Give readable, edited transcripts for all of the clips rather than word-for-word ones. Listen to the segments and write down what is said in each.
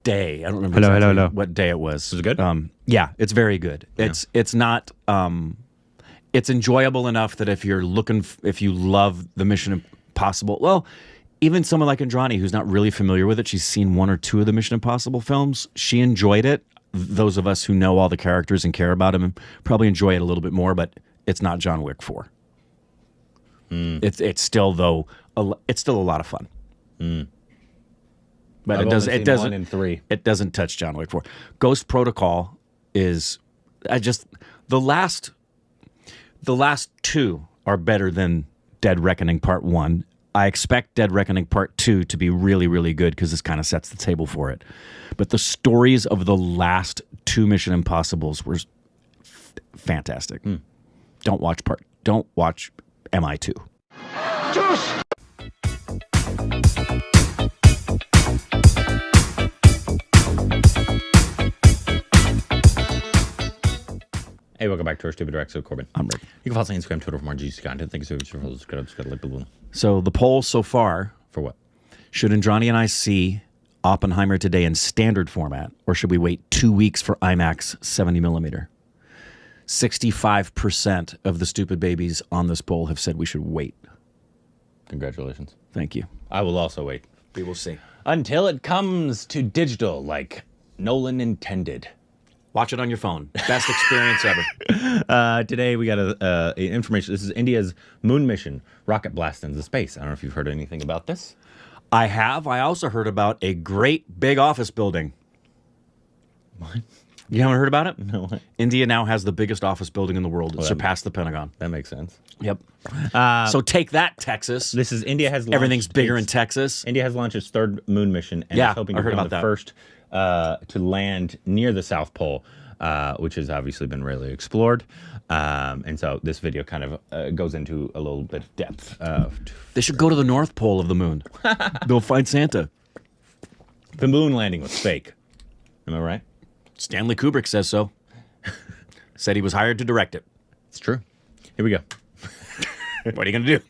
day. I don't remember Hello. what day it was. Was it good? Yeah, it's very good. Yeah. It's not. It's enjoyable enough that if you love the Mission Impossible, well, even someone like Andrani, who's not really familiar with it, she's seen one or two of the Mission Impossible films. She enjoyed it. Those of us who know all the characters and care about them probably enjoy it a little bit more, but it's not John Wick 4. It's still a lot of fun. But I've it doesn't. only It seen doesn't. 1 and 3. It doesn't touch John Wick 4. Ghost Protocol is. The last 2 are better than Dead Reckoning Part 1. I expect Dead Reckoning Part 2 to be really, really good because this kind of sets the table for it. But the stories of the last 2 Mission Impossibles were fantastic. Don't watch MI2. Hey, welcome back to our Stupid Rex. So Corbin. I'm Rick. You can follow us on Instagram, Twitter for more juicy content. Thank you so much for following. Just gotta like the balloon. So the poll so far: For what? should Andrani and I see Oppenheimer today in standard format, or should we wait 2 weeks for IMAX 70 millimeter? 65% of the stupid babies on this poll have said we should wait. Congratulations. Thank you. I will also wait. We will see. Until it comes to digital like Nolan intended. Watch it on your phone. Best experience ever. Today we got information. This is India's moon mission, rocket blast into space. I don't know if you've heard anything about this. I have. I also heard about a great big office building. What? You haven't heard about it? No. India now has the biggest office building in the world. It surpassed the Pentagon. That makes sense. Yep. So take that, Texas. This is India has launched Everything's bigger in Texas. India has launched its 3rd moon mission and Yeah, is hoping I to heard become about the that. first to land near the South Pole, which has obviously been really explored. And so this video kind of goes into a little bit of depth. They should go to the North Pole of the moon. They'll find Santa. The moon landing was fake. Am I right? Stanley Kubrick says so. Said he was hired to direct it. It's true. Here we go. What are you going to do?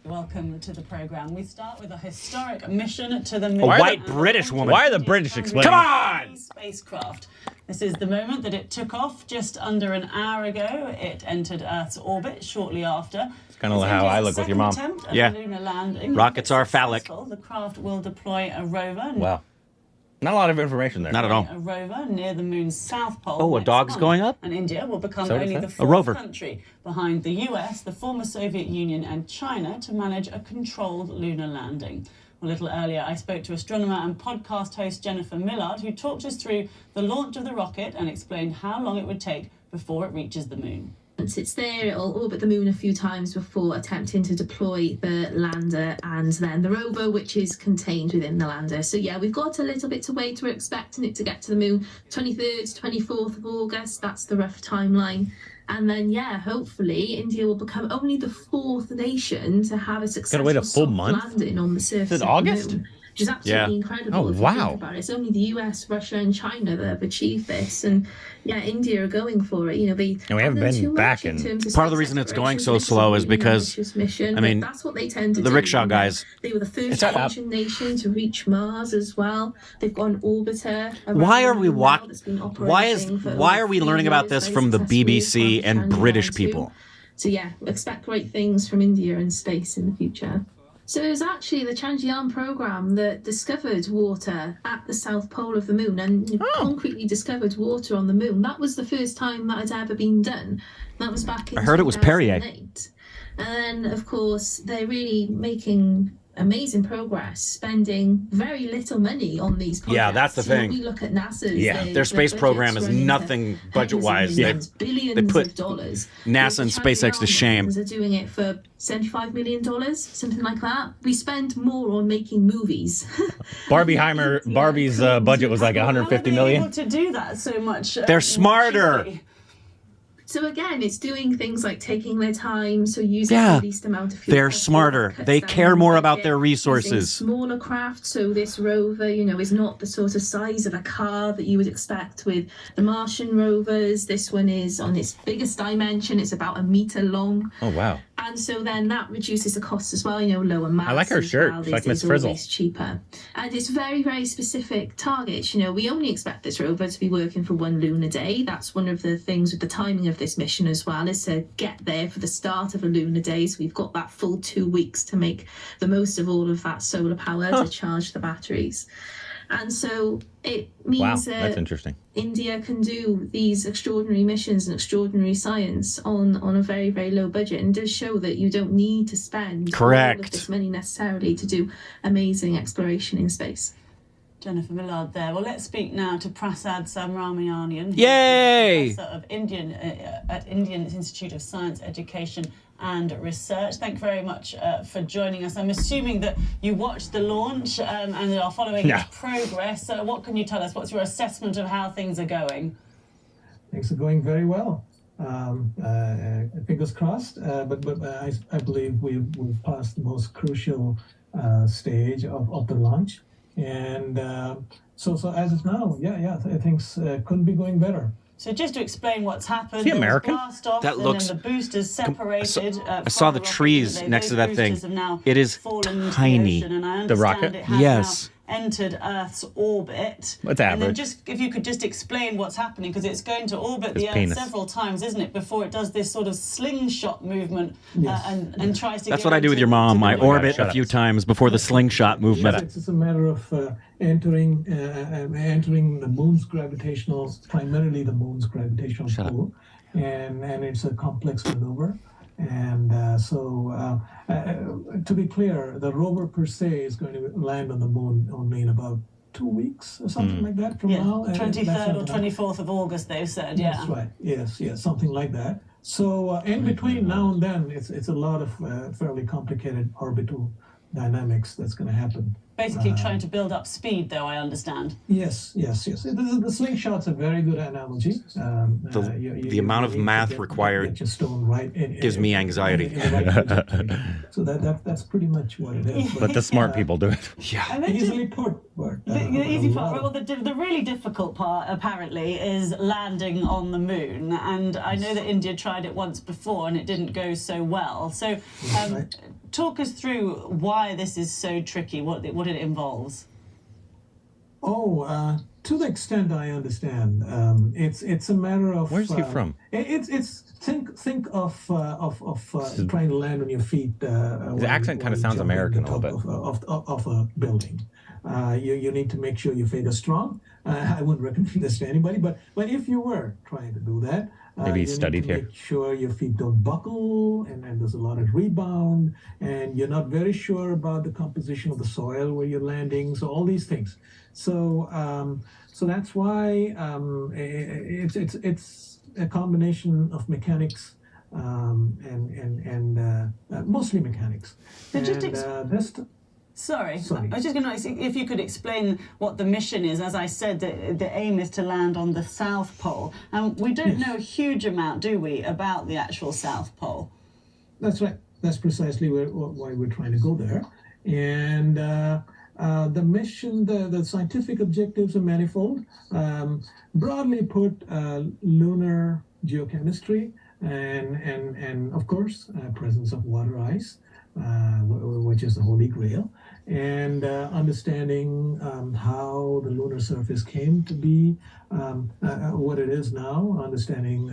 Welcome to the program. We start with a historic mission to the moon. A white British woman. Why are the British explaining? Come on! Spacecraft. This is the moment that it took off just under an hour ago. It entered Earth's orbit shortly after. It's kind of how I look with your mom. Yeah. Lunar landing. Rockets are phallic. The craft will deploy a rover. Wow. Not a lot of information there. Not at all. A rover near the moon's south pole. Oh, a next dog's month. going up? And India will become So only is the that? A rover. fourth country behind the US, the former Soviet Union, and China to manage a controlled lunar landing. A little earlier, I spoke to astronomer and podcast host Jennifer Millard, who talked us through the launch of the rocket and explained how long it would take before it reaches the moon. Once it's there, it'll orbit the moon a few times before attempting to deploy the lander and then the rover, which is contained within the lander. So yeah, we've got a little bit to wait. We're expecting it to get to the moon 23rd, 24th of August. That's the rough timeline. And then, yeah, hopefully India will become only the 4th nation to have a successful wait a full soft month? landing on the surface This is of August? the moon. Which is absolutely incredible. Oh, if you wow. think about it. It's only the US, Russia, and China that have achieved this, and yeah, India are going for it. You know, they And we haven't done been too much back in in- terms of Part of the space reason it's going exploration. so This is slow a is really because, ambitious mission, I mean, but that's what they tend to the do. rickshaw You know. guys- They were the first up. Asian nation to reach Mars as well. They've got an orbiter. Why are we Why Why are we learning about this from the BBC and British people? So yeah, expect great things from India and space in the future. So it was actually the Chandrayaan program that discovered water at the south pole of the moon and concretely discovered water on the moon. That was the first time that had ever been done. That was back in I heard it was Perrier. 2008. And then, of course, they're really making amazing progress, spending very little money on these projects. Yeah, that's the You know, thing. we look at NASA's. Their space program is nothing budget-wise. Billions they put of dollars. NASA and The SpaceX to shame. Chandrayaan are doing it for $75 million, something like that. We spend more on making movies. Barbie's budget was like 150 How are they million. able to do that so much? They're smarter. cheaply? So again, it's doing things like taking their time, so using Yeah, the least amount of fuel. they're possible, smarter. cuts They down care on more about budget, their using resources. smaller craft, so this rover, you know, is not the sort of size of a car that you would expect with the Martian rovers. This one is on its biggest dimension. It's about 1 meter long. Oh, wow. And so then that reduces the cost as well, lower mass. I like her as shirt. well It's like is Miss Frizzle. always cheaper. And it's very, very specific targets. We only expect this rover to be working for 1 lunar day. That's one of the things with the timing of this mission as well, is to get there for the start of a lunar day. So we've got that full 2 weeks to make the most of all of that solar power to charge the batteries. And so it means Wow, that's that interesting. India can do these extraordinary missions and extraordinary science on a very, very low budget, and does show that you don't need to spend all of this money necessarily to do amazing exploration in space. Jennifer Millard there. Well, let's speak now to Prasad Subramanian, who's Yay! Professor of at Indian Institute of Science, Education and Research. Thank you very much for joining us. I'm assuming that you watched the launch and are following its progress. So what can you tell us? What's your assessment of how things are going? Things are going very well. Fingers crossed, but I believe we've passed the most crucial stage of the launch. And so as of now, things couldn't be going better. So just to explain what's happened, Is he American? blast off, That and looks- then the boosters separated. I saw the trees next to that thing. It is tiny. And I The understand rocket? it has Yes. now entered Earth's orbit. It's And then average. if you could just explain what's happening, because it's going to orbit the Earth penis. several times, isn't it, before it does this sort of slingshot movement Yes. and tries to. That's go what I do with into your mom. the I lunar orbit Shut a up. few times before the slingshot movement. It's a matter of entering the moon's primarily the moon's gravitational pull, and it's a complex maneuver. And to be clear, the rover per se is going to land on the moon only in about 2 weeks or something like that from now. And 23rd or 24th of August, they've said. Yeah. That's right. Yes, something like that. So in between now and then, it's a lot of fairly complicated orbital dynamics that's going to happen. Basically trying to build up speed, though, I understand. Yes. The slingshot's a very good analogy. The amount of math required get your stone right gives me anxiety. in the right trajectory. So that's pretty much what it is. But the smart people do it. And then Easily put, but the easy part, well, the really difficult part, apparently, is landing on the moon. And I know that India tried it once before and it didn't go so well. So talk us through why this is so tricky, what it involves. To the extent I understand, it's a matter of. Where's he from? Think of trying to land on your feet. His accent kind of sounds American a little bit. Of a building. You need to make sure your feet are strong. I wouldn't recommend this to anybody, but if you were trying to do that, Maybe he you studied need to here. make sure your feet don't buckle, and there's a lot of rebound, and you're not very sure about the composition of the soil where you're landing. So all these things. So that's why it's a combination of mechanics and mostly mechanics. So just Sorry, I was just going to ask if you could explain what the mission is. As I said, the aim is to land on the South Pole. And we don't know a huge amount, do we, about the actual South Pole? That's right. That's precisely why we're trying to go there. And the mission, the scientific objectives are manifold. Broadly put, lunar geochemistry and of course, presence of water ice, which is the Holy Grail, and understanding how the lunar surface came to be what it is now, understanding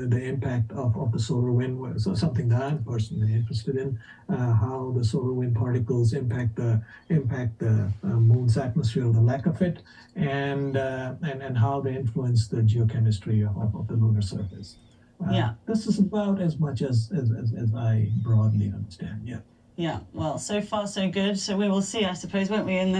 the impact of the solar wind, so something that I'm personally interested in, how the solar wind particles impact the moon's atmosphere, or the lack of it, and how they influence the geochemistry of the lunar surface. This is about as much as I broadly understand. Yeah, well, so far so good. So we will see, I suppose, won't we, in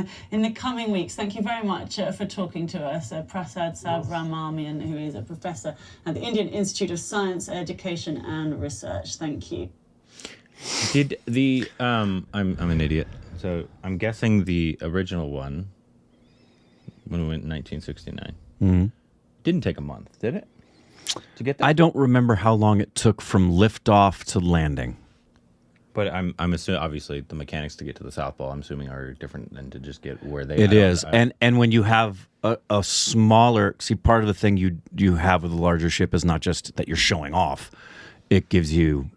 the coming weeks. Thank you very much for talking to us, Prasad Subramanian, who is a professor at the Indian Institute of Science, Education and Research. Thank you. Did the I'm an idiot, so I'm guessing the original one, when we went in 1969, didn't take a month, did it? To get that? I don't remember how long it took from liftoff to landing. But I'm assuming, obviously, the mechanics to get to the South Pole, I'm assuming, are different than to just get where they are. It is. And when you have a smaller, see, part of the thing you have with a larger ship is not just that you're showing off. It gives you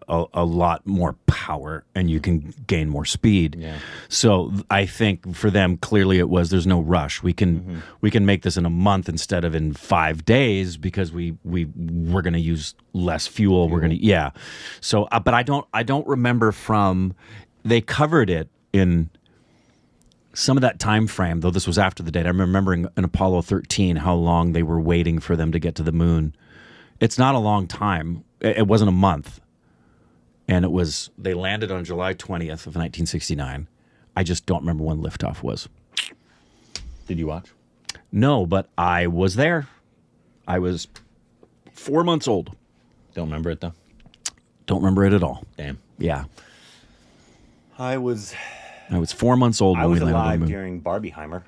a lot more power and you can gain more speed. Yeah. So I think for them, clearly it was, there's no rush. We can make this in a month instead of in 5 days because we're going to use less fuel. We're going to, yeah. So, but I don't remember they covered it in some of that time frame, though this was after the date. I'm remembering in Apollo 13 how long they were waiting for them to get to the moon. It's not a long time. It wasn't a month. And they landed on July 20th of 1969. I just don't remember when liftoff was. Did you watch? No, but I was there. I was 4 months old. Don't remember it though. Don't remember it at all. Damn. Yeah. I was 4 months old when we landed on the alive moon. during Barbieheimer.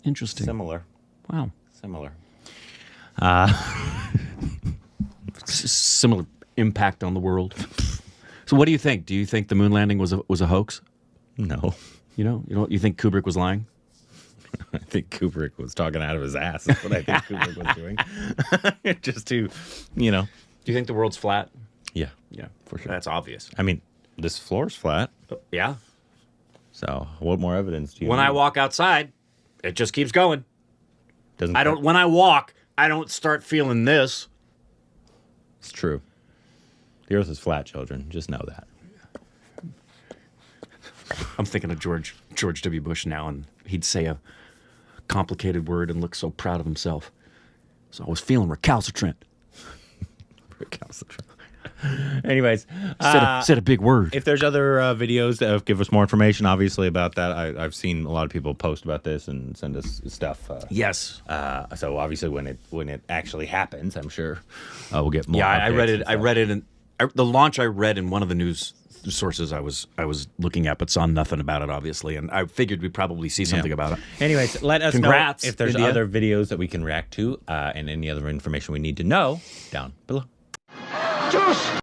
Interesting. Similar. Wow. Similar. Similar impact on the world. So what do you think? Do you think the moon landing was a hoax? No. You think Kubrick was lying? I think Kubrick was talking out of his ass. That's what I think Kubrick was doing. Just to, Do you think the world's flat? Yeah. Yeah, for sure. That's obvious. I mean, this floor's flat. Yeah. So what more evidence do you When need? I walk outside, it just keeps going. Doesn't When I walk, I don't start feeling this. It's true. The earth is flat, children. Just know that. I'm thinking of George W. Bush now, and he'd say a complicated word and look so proud of himself. So I was feeling recalcitrant. Recalcitrant. Anyways, Said a big word. if there's other videos that give us more information, obviously, about that, I've seen a lot of people post about this and send us stuff. Yes. So obviously, when it actually happens, I'm sure we'll get more. Yeah, I read updates it. and I stuff. read it in the launch. I read in one of the news sources I was looking at, but saw nothing about it, obviously. And I figured we'd probably see something about it. Anyways, let us Congrats, know if there's India. other videos that we can react to and any other information we need to know down below. Juice!